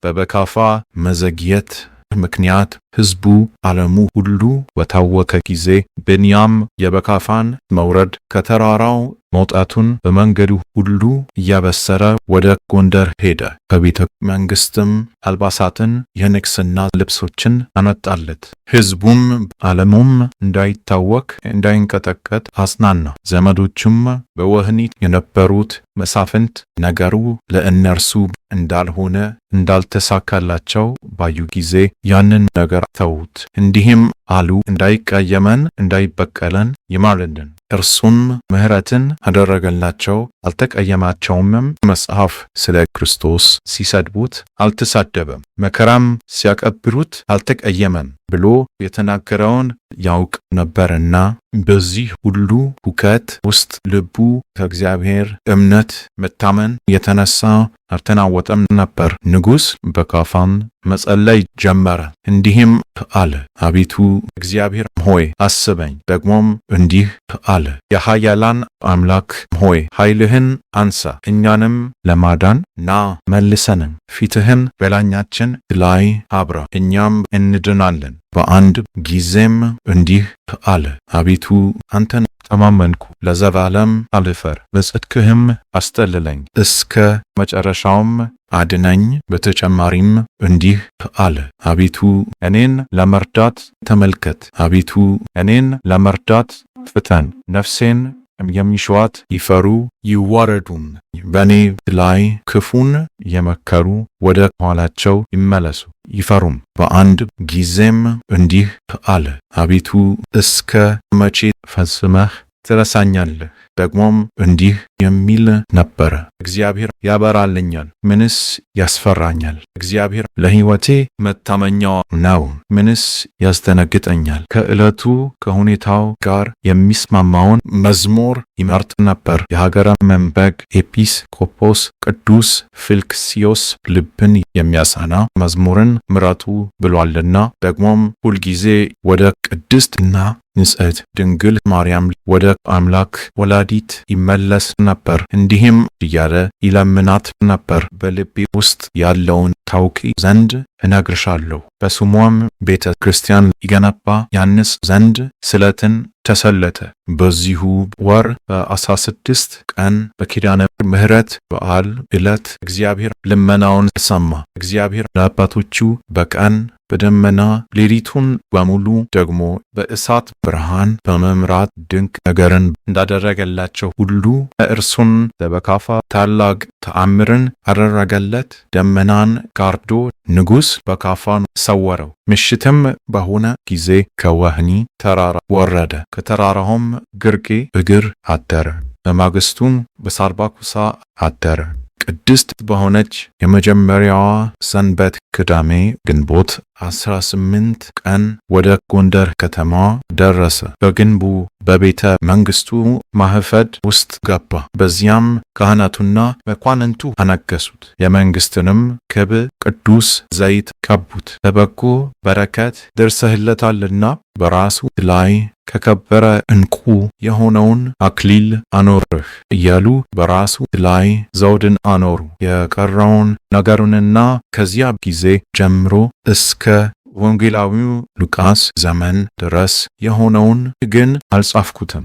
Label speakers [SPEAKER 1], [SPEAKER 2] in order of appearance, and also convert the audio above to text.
[SPEAKER 1] በበካፋ መዘግየት ምክንያት ሕዝቡ ዓለሙ ሁሉ በታወከ ጊዜ ብንያም የበካፋን መውረድ ከተራራው መውጣቱን በመንገዱ ሁሉ እያበሰረ ወደ ጎንደር ሄደ። ከቤተ መንግሥትም አልባሳትን፣ የንግሥና ልብሶችን አመጣለት። ሕዝቡም ዓለሙም እንዳይታወክ እንዳይንቀጠቀጥ አጽናና። ዘመዶቹም በወህኒ የነበሩት መሳፍንት ነገሩ ለእነርሱ እንዳልሆነ እንዳልተሳካላቸው ባዩ ጊዜ ያንን ነገር ተዉት። እንዲህም አሉ፣ እንዳይቀየመን እንዳይበቀለን ይማልልን። እርሱም ምሕረትን አደረገላቸው፣ አልተቀየማቸውምም። መጽሐፍ ስለ ክርስቶስ ሲሰድቡት አልተሳደበም፣ መከራም ሲያቀብሉት አልተቀየመም ብሎ የተናገረውን ያውቅ ነበርና በዚህ ሁሉ ሁከት ውስጥ ልቡ ከእግዚአብሔር እምነት መታመን የተነሳ አልተናወጠም ነበር። ንጉሥ በካፋም መጸለይ ጀመረ፣ እንዲህም አለ፣ አቤቱ እግዚአብሔር ሆይ አስበኝ። ደግሞም እንዲህ አለ፣ የኃያላን አምላክ ሆይ ኃይልህን አንሳ፣ እኛንም ለማዳን ና መልሰንም፣ ፊትህን በላያችን ላይ አብራ፣ እኛም እንድናለን። በአንድ ጊዜም እንዲህ አለ፣ አቤቱ አንተን ተማመንኩ፣ ለዘላለም አልፈር፣ በጽድቅህም አስጠልለኝ፣ እስከ መጨረሻውም አድነኝ። በተጨማሪም እንዲህ አለ፣ አቤቱ እኔን ለመርዳት ተመልከት፣ አቤቱ እኔን ለመርዳት ፍጠን። ነፍሴን የሚሿት ይፈሩ ይዋረዱም፣ በእኔ ላይ ክፉን የመከሩ ወደ ኋላቸው ይመለሱ ይፈሩም። በአንድ ጊዜም እንዲህ አለ፣ አቤቱ እስከ መቼ ፈጽመህ ትረሳኛለህ? ደግሞም እንዲህ የሚል ነበረ፣ እግዚአብሔር ያበራልኛል፣ ምንስ ያስፈራኛል? እግዚአብሔር ለሕይወቴ መታመኛው ነው፣ ምንስ ያስደነግጠኛል? ከዕለቱ ከሁኔታው ጋር የሚስማማውን መዝሙር ይመርጥ ነበር። የሀገረ መንበግ ኤጲስቆጶስ ቅዱስ ፊልክስዮስ ልብን የሚያሳና መዝሙርን ምረጡ ብሏልና፣ ደግሞም ሁልጊዜ ወደ ቅድስትና ንጽሕት ድንግል ማርያም ወደ አምላክ ወላዲት ይመለስ ነበር። እንዲህም እያለ ይለምናት ነበር፣ በልቤ ውስጥ ያለውን ታውቂ ዘንድ እነግርሻለሁ፣ በስሟም ቤተ ክርስቲያን ይገነባ ያንስ ዘንድ ስለትን ተሰለተ። በዚሁ ወር በ16 ቀን በኪዳነ ምሕረት በዓል ዕለት እግዚአብሔር ልመናውን ሰማ። እግዚአብሔር ለአባቶቹ በቀን በደመና ሌሊቱን በሙሉ ደግሞ በእሳት ብርሃን በመምራት ድንቅ ነገርን እንዳደረገላቸው ሁሉ እርሱን ለበካፋ ታላቅ ተአምርን አደረገለት። ደመናን ጋርዶ ንጉሥ በካፋን ሰወረው። ምሽትም በሆነ ጊዜ ከወህኒ ተራራ ወረደ፣ ከተራራውም ግርጌ እግር አደረ። በማግስቱም በሳርባኩሳ አደረ። ቅድስት በሆነች የመጀመሪያዋ ሰንበት ቅዳሜ ግንቦት 18 ቀን ወደ ጎንደር ከተማ ደረሰ። በግንቡ በቤተ መንግሥቱ ማህፈድ ውስጥ ገባ። በዚያም ካህናቱና መኳንንቱ አነገሱት። የመንግሥትንም ክብ ቅዱስ ዘይት ቀቡት። በበጎ በረከት ደርሰህለታልና በራሱ ላይ ከከበረ ዕንቁ የሆነውን አክሊል አኖርህ እያሉ በራሱ ላይ ዘውድን አኖሩ። የቀረውን ነገሩንና ከዚያ ጊዜ ጀምሮ እስከ ወንጌላዊው ሉቃስ ዘመን ድረስ የሆነውን ግን አልጻፍኩትም።